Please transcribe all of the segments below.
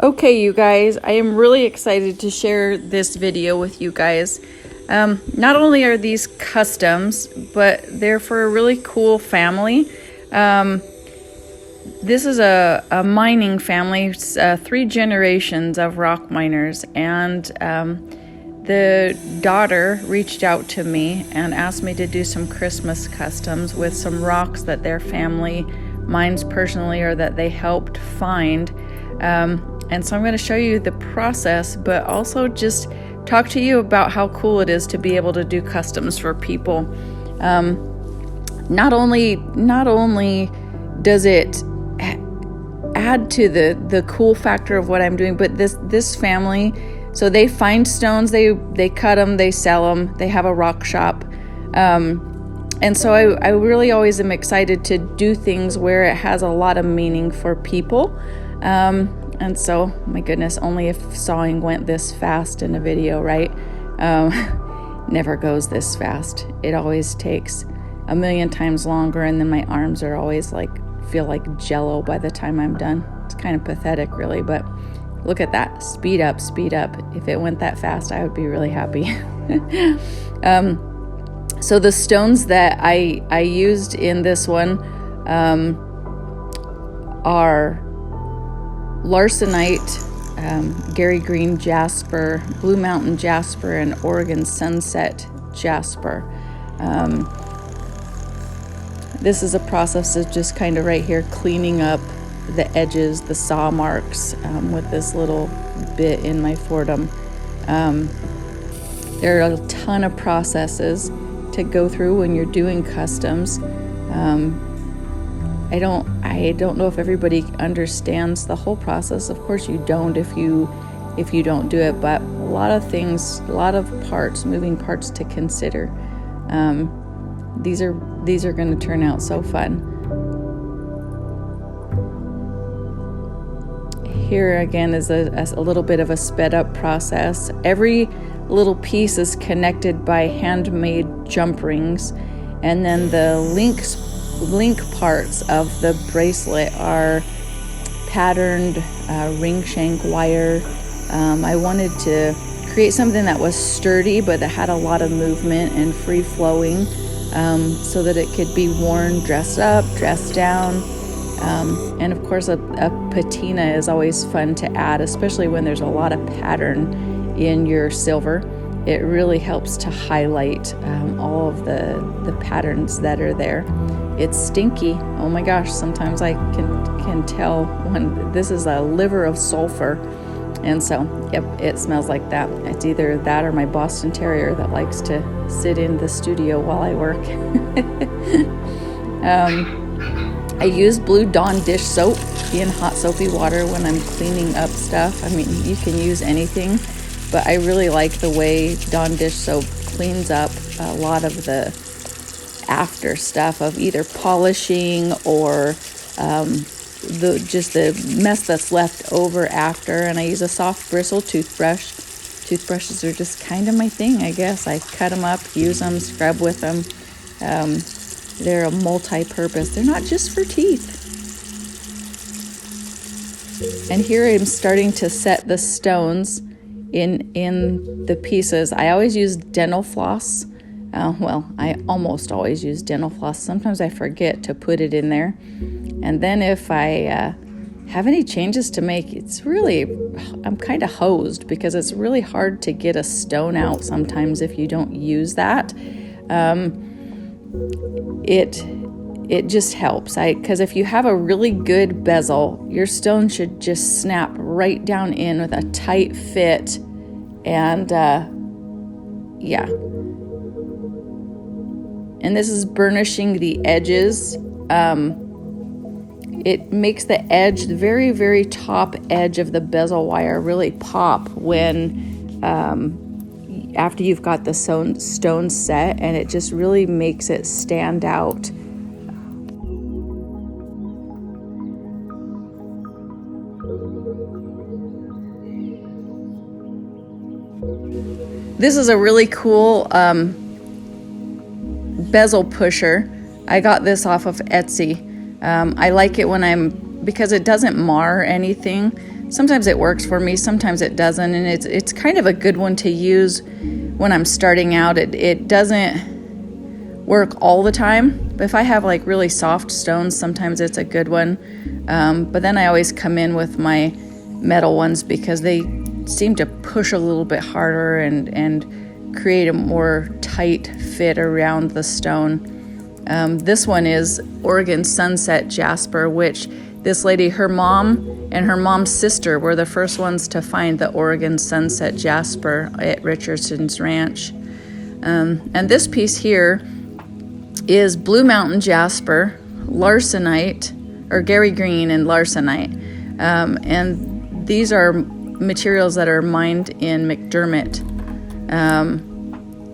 Okay, you guys, I am really excited to share this video with you guys. Not only are these customs, but they're for a really cool family. This is a mining family, 3 generations of rock miners, and the daughter reached out to me and asked me to do some Christmas customs with some rocks that their family mines personally or that they helped find. And so I'm going to show you the process, but also just talk to you about how cool it is to be able to do customs for people. Not only does it add to the cool factor of what I'm doing, but this family, so they find stones, they cut them, they sell them, they have a rock shop. And so I really always am excited to do things where it has a lot of meaning for people. And so, my goodness, only if sawing went this fast in a video, right? Never goes this fast. It always takes a million times longer, and then my arms are always feel like jello by the time I'm done. It's kind of pathetic, really, but look at that. Speed up, speed up. If it went that fast, I would be really happy. So the stones that I used in this one are larsenite, Gary Green jasper, Blue Mountain jasper, and Oregon Sunset jasper. This is a process of just kind of right here cleaning up the edges, the saw marks, with this little bit in my Fordham. There are a ton of processes to go through when you're doing customs. I don't know if everybody understands the whole process. Of course you don't if you don't do it, but a lot of things, a lot of parts, moving parts to consider. These are going to turn out so fun. Here again is a little bit of a sped up process. Every little piece is connected by handmade jump rings, and then the link parts of the bracelet are patterned ring shank wire. I wanted to create something that was sturdy but that had a lot of movement and free flowing, so that it could be worn dressed up, dressed down. And of course a patina is always fun to add, especially when there's a lot of pattern in your silver. It really helps to highlight all of the patterns that are there. It's stinky. Oh my gosh, sometimes I can tell when this is a liver of sulfur. And so, yep, it smells like that. It's either that or my Boston Terrier that likes to sit in the studio while I work. I use Blue Dawn dish soap in hot soapy water when I'm cleaning up stuff. I mean, you can use anything, but I really like the way Dawn dish soap cleans up a lot of the after stuff of either polishing or the mess that's left over after. And I use a soft bristle toothbrush. Toothbrushes are just kind of my thing, I guess. I cut them up, use them, scrub with them. They're a multi-purpose. They're not just for teeth. And here I'm starting to set the stones in the pieces. I always use dental floss. I almost always use dental floss. Sometimes I forget to put it in there. And then if I have any changes to make, I'm kind of hosed because it's really hard to get a stone out sometimes if you don't use that. It just helps. Because if you have a really good bezel, your stone should just snap right down in with a tight fit. And yeah. And this is burnishing the edges. It makes the edge, the very, very top edge of the bezel wire really pop when after you've got the stone set, and it just really makes it stand out. This is a really cool bezel pusher. I got this off of Etsy. I like it because it doesn't mar anything. sometimes it works for me, sometimes it doesn't, and it's kind of a good one to use when I'm starting out. It doesn't work all the time, but if I have like really soft stones, sometimes it's a good one. But then I always come in with my metal ones because they seem to push a little bit harder and create a more tight fit around the stone. This one is Oregon Sunset Jasper, which this lady, her mom and her mom's sister were the first ones to find the Oregon Sunset Jasper at Richardson's Ranch. And this piece here is Blue Mountain Jasper, Larsenite, or Gary Green and Larsenite. And these are materials that are mined in McDermott.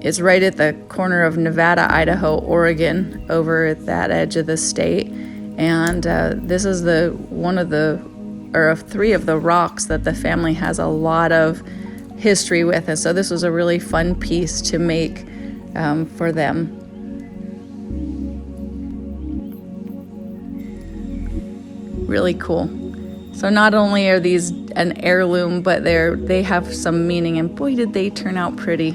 It's right at the corner of Nevada, Idaho, Oregon, over at that edge of the state. And this is one of three of the rocks that the family has a lot of history with. And so this was a really fun piece to make for them. Really cool. So not only are these an heirloom, but they have some meaning, and boy, did they turn out pretty.